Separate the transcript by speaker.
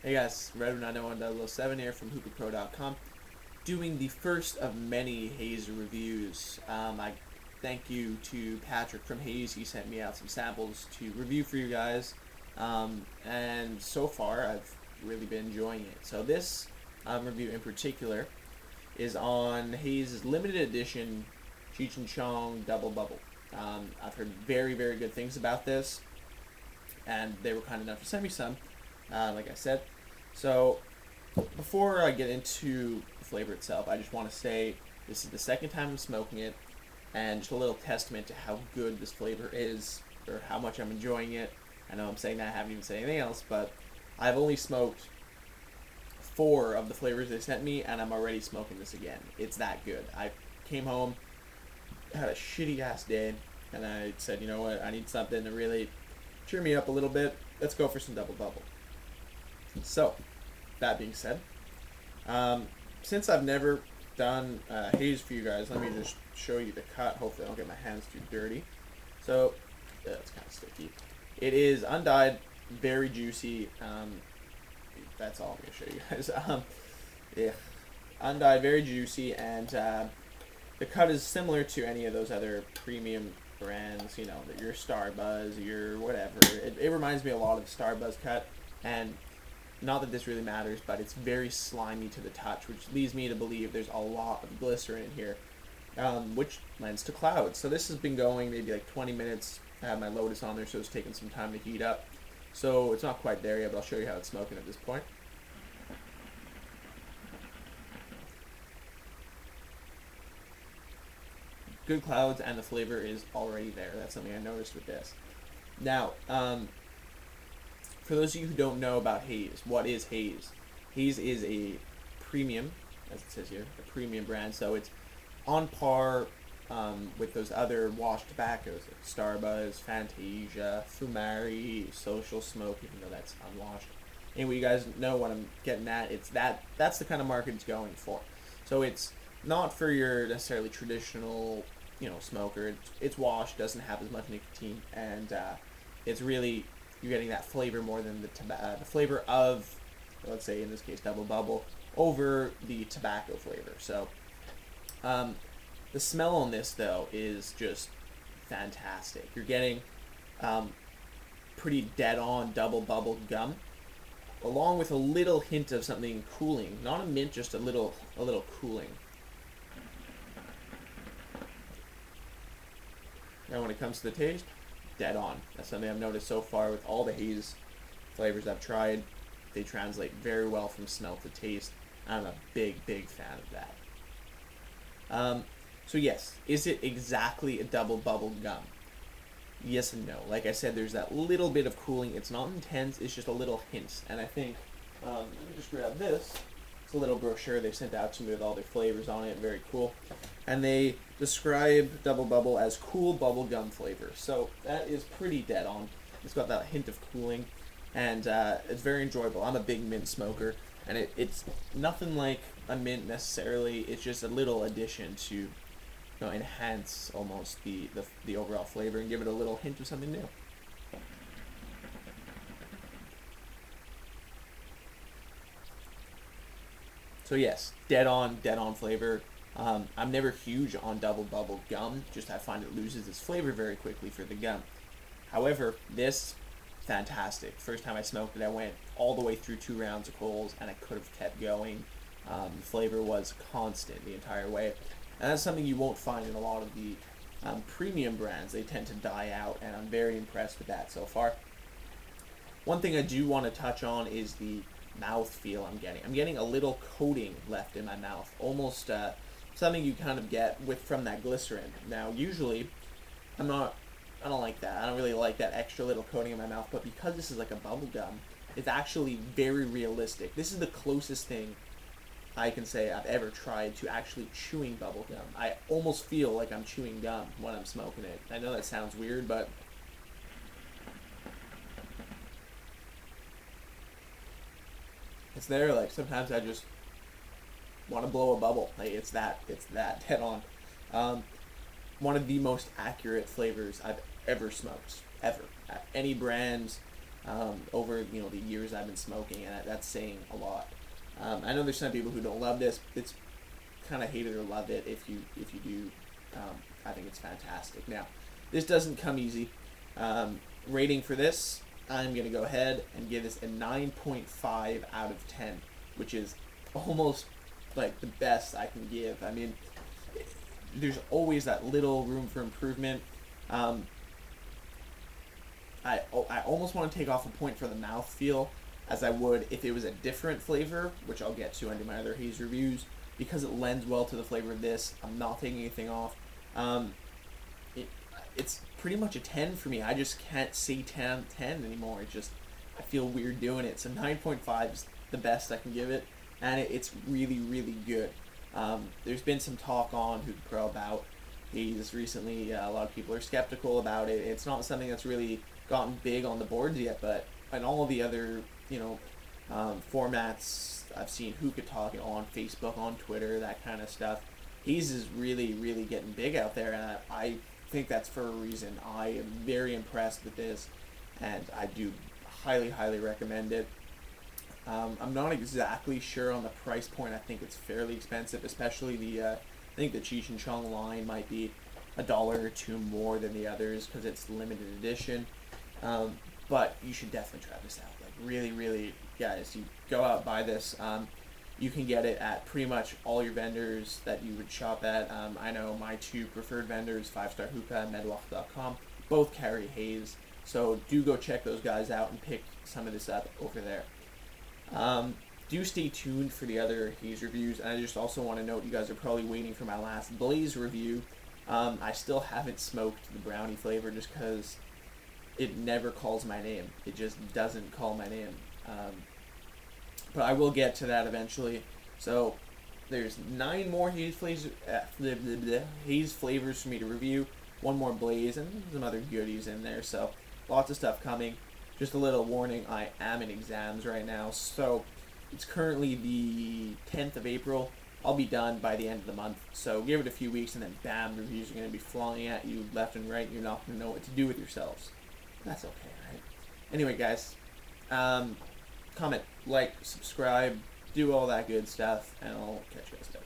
Speaker 1: Hey guys, Red901.07 here from hookahpro.com, doing the first of many Haze reviews. I thank you to Patrick from Haze. He sent me out some samples to review for you guys, and so far I've really been enjoying it. So this review in particular is on Haze's limited edition Cheech and Chong Double Bubble. I've heard very, very good things about this, and they were kind enough to send me some, like I said. So before I get into the flavor itself, I just want to say this is the second time I'm smoking it, and just a little testament to how good this flavor is, or how much I'm enjoying it. I know I'm saying that, I haven't even said anything else, but I've only smoked 4 of the flavors they sent me, and I'm already smoking this again. It's that good. I came home, had a shitty ass day, and I said, you know what, I need something to really cheer me up a little bit. Let's go for some Double Bubble. So, that being said, since I've never done Haze for you guys, let me just show you the cut. Hopefully I don't get my hands too dirty. So, yeah, it's kind of sticky. It is undyed, very juicy. That's all I'm going to show you guys. Yeah, undyed, very juicy, and the cut is similar to any of those other premium brands, you know, your Starbuzz, your whatever. It reminds me a lot of the Starbuzz cut, and not that this really matters, but it's very slimy to the touch, which leads me to believe there's a lot of glycerin in here, which lends to clouds. So this has been going maybe like 20 minutes. I have my Lotus on there, so it's taking some time to heat up. So it's not quite there yet, but I'll show you how it's smoking at this point. Good clouds, and the flavor is already there. That's something I noticed with this. Now, for those of you who don't know about Haze, what is Haze? Haze is a premium, as it says here, a premium brand. So it's on par with those other washed tobaccos, like Starbuzz, Fantasia, Fumari, Social Smoke, even though that's unwashed. Anyway, you guys know what I'm getting at. That's the kind of market it's going for. So it's not for your necessarily traditional, you know, smoker. It's washed, doesn't have as much nicotine, and it's really, you're getting that flavor more than the flavor of, let's say in this case, Double Bubble, over the tobacco flavor. So the smell on this, though, is just fantastic. You're getting pretty dead-on Double Bubble gum, along with a little hint of something cooling. Not a mint, just a little cooling. Now when it comes to the taste, dead on. That's something I've noticed so far with all the Haze flavors I've tried. They translate very well from smell to taste. I'm a big fan of that. So yes, is it exactly a Double Bubble gum? Yes and no. Like I said, there's that little bit of cooling. It's not intense, it's just a little hint. And I think, let me just grab this. It's a little brochure they sent out to me with all their flavors on it. Very cool. And they describe Double Bubble as cool bubble gum flavor. So that is pretty dead on. It's got that hint of cooling, and it's very enjoyable. I'm a big mint smoker, and it's nothing like a mint necessarily. It's just a little addition to, you know, enhance almost the overall flavor and give it a little hint of something new. So yes, dead on flavor. I'm never huge on Double Bubble gum, just I find it loses its flavor very quickly for the gum. However, this, fantastic. First time I smoked it, I went all the way through 2 rounds of Coles, and I could have kept going. The flavor was constant the entire way. And that's something you won't find in a lot of the premium brands. They tend to die out, and I'm very impressed with that so far. One thing I do want to touch on is the mouth feel I'm getting. I'm getting a little coating left in my mouth, almost something you kind of get from that glycerin. Now, usually, I don't like that. I don't really like that extra little coating in my mouth, but because this is like a bubble gum, it's actually very realistic. This is the closest thing I can say I've ever tried to actually chewing bubble gum. I almost feel like I'm chewing gum when I'm smoking it. I know that sounds weird, but it's there. Like, sometimes I just want to blow a bubble. Like, it's that head on. One of the most accurate flavors I've ever smoked, ever. Any brand, over the years I've been smoking, and that's saying a lot. I know there's some people who don't love this. It's kind of hate it or love it. If you do, I think it's fantastic. Now, this doesn't come easy. Rating for this, I'm gonna go ahead and give this a 9.5 out of 10, which is almost like the best I can give. I mean, there's always that little room for improvement. I almost want to take off a point for the mouthfeel, as I would if it was a different flavor, which I'll get to under my other haze reviews, because it lends well to the flavor of this. I'm not taking anything off. It's pretty much a 10 for me. I just can't say 10 anymore. I feel weird doing it. So 9.5 is the best I can give it, and it's really, really good. There's been some talk on Hookah Pro about Haze recently. A lot of people are skeptical about it. It's not something that's really gotten big on the boards yet, but in all the other formats, I've seen Hookah talking on Facebook, on Twitter, that kind of stuff. Haze is really, really getting big out there, and I think that's for a reason. I am very impressed with this, and I do highly, highly recommend it. I'm not exactly sure on the price point. I think it's fairly expensive, especially I think the Cheech and Chong line might be $1 or $2 more than the others because it's limited edition. But you should definitely try this out. Like, really, really, guys, you go out, buy this. You can get it at pretty much all your vendors that you would shop at. I know my two preferred vendors, 5-Star Hookah and medwalk.com, both carry Haze. So do go check those guys out and pick some of this up over there. Do stay tuned for the other Haze reviews. And I just also want to note, you guys are probably waiting for my last Blaze review. I still haven't smoked the brownie flavor just because it never calls my name. It just doesn't call my name. But I will get to that eventually. So there's 9 more Haze flavors for me to review. 1 more Blaze and some other goodies in there. So lots of stuff coming. Just a little warning, I am in exams right now. So it's currently the 10th of April. I'll be done by the end of the month. So give it a few weeks and then bam, reviews are going to be flying at you left and right. You're not going to know what to do with yourselves. That's okay, right? Anyway, guys, comment, like, subscribe, do all that good stuff, and I'll catch you guys later.